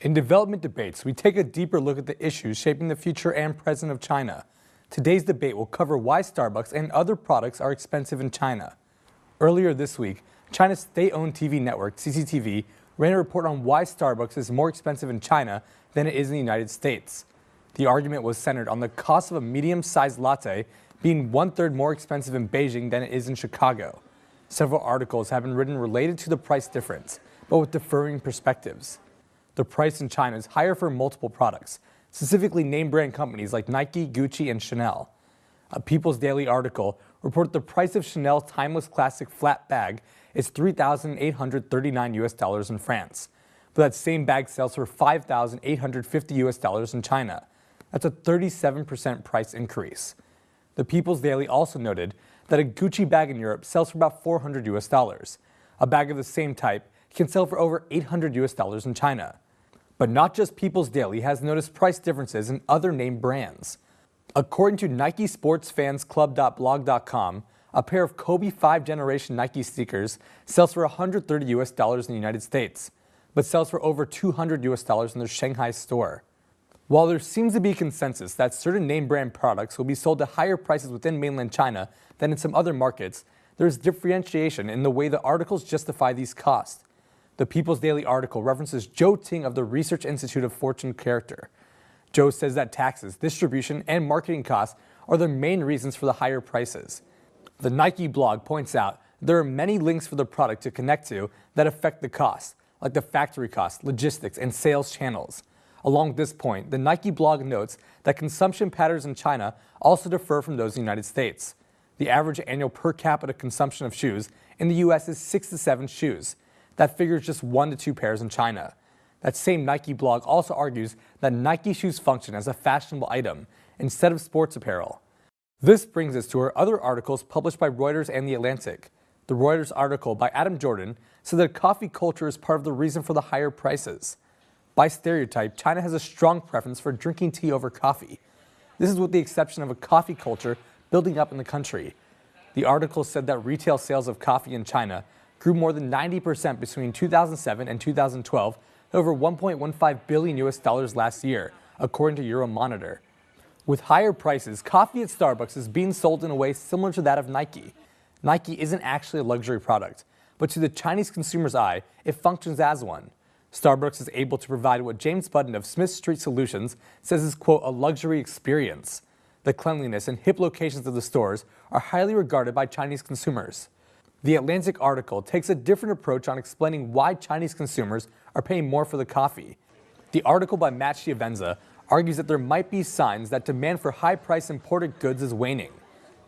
In development debates, we take a deeper look at the issues shaping the future and present of China. Today's debate will cover why Starbucks and other products are expensive in China. Earlier this week, China's state-owned TV network, CCTV, ran a report on why Starbucks is more expensive in China than it is in the United States. The argument was centered on the cost of a medium-sized latte being one-third more expensive in Beijing than it is in Chicago. Several articles have been written related to the price difference, but with differing perspectives. The price in China is higher for multiple products, specifically name brand companies like Nike, Gucci, and Chanel. A People's Daily article reported the price of Chanel's timeless classic flat bag is $3,839 in France, but that same bag sells for $5,850 in China. That's a 37% price increase. The People's Daily also noted that a Gucci bag in Europe sells for about $400. A bag of the same type can sell for over $800 in China. But not just People's Daily has noticed price differences in other name brands. According to Nike Sports Fans Club.blog.com, a pair of Kobe 5 generation Nike sneakers sells for $130 in the United States, but sells for over $200 in their Shanghai store. While there seems to be consensus that certain name brand products will be sold at higher prices within mainland China than in some other markets, there is differentiation in the way the articles justify these costs. The People's Daily article references Joe Ting of the Research Institute of Fortune Character. Joe says that taxes, distribution, and marketing costs are the main reasons for the higher prices. The Nike blog points out there are many links for the product to connect to that affect the cost, like the factory cost, logistics, and sales channels. Along this point, the Nike blog notes that consumption patterns in China also differ from those in the United States. The average annual per capita consumption of shoes in the U.S. is 6 to 7 shoes. That figures just 1 to 2 pairs in China. That same Nike blog also argues that Nike shoes function as a fashionable item instead of sports apparel. This brings us to our other articles published by Reuters and The Atlantic. The Reuters article by Adam Jordan said that coffee culture is part of the reason for the higher prices. By stereotype, China has a strong preference for drinking tea over coffee. This is with the exception of a coffee culture building up in the country. The article said that retail sales of coffee in China grew more than 90% between 2007 and 2012 to over $1.15 billion last year, according to Euromonitor. With higher prices, coffee at Starbucks is being sold in a way similar to that of Nike. Nike isn't actually a luxury product, but to the Chinese consumer's eye, it functions as one. Starbucks is able to provide what James Budden of Smith Street Solutions says is, quote, a luxury experience. The cleanliness and hip locations of the stores are highly regarded by Chinese consumers. The Atlantic article takes a different approach on explaining why Chinese consumers are paying more for the coffee. The article by Matt Schiavenza argues that there might be signs that demand for high-priced imported goods is waning.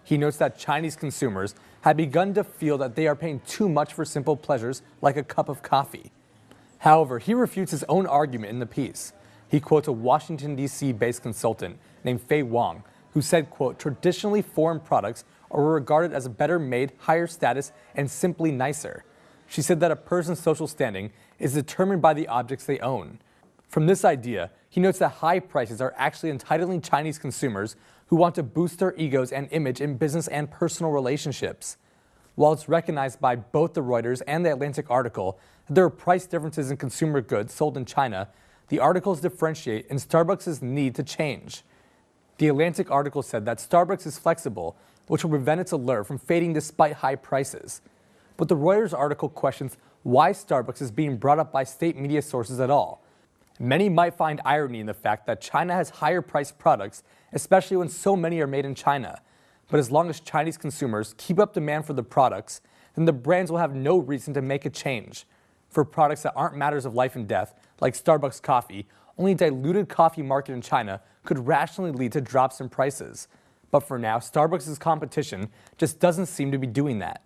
He notes that Chinese consumers have begun to feel that they are paying too much for simple pleasures like a cup of coffee. However, he refutes his own argument in the piece. He quotes a Washington, D.C.-based consultant named Fei Wang, who said, quote, traditionally foreign products are regarded as better made, higher status, and simply nicer. She said that a person's social standing is determined by the objects they own. From this idea, he notes that high prices are actually entitling Chinese consumers who want to boost their egos and image in business and personal relationships. While it's recognized by both the Reuters and the Atlantic article that there are price differences in consumer goods sold in China, the articles differentiate in Starbucks' need to change. The Atlantic article said that Starbucks is flexible, which will prevent its allure from fading despite high prices. But the Reuters article questions why Starbucks is being brought up by state media sources at all. Many might find irony in the fact that China has higher priced products, especially when so many are made in China. But as long as Chinese consumers keep up demand for the products, then the brands will have no reason to make a change. For products that aren't matters of life and death, like Starbucks coffee, only a diluted coffee market in China could rationally lead to drops in prices. But for now, Starbucks' competition just doesn't seem to be doing that.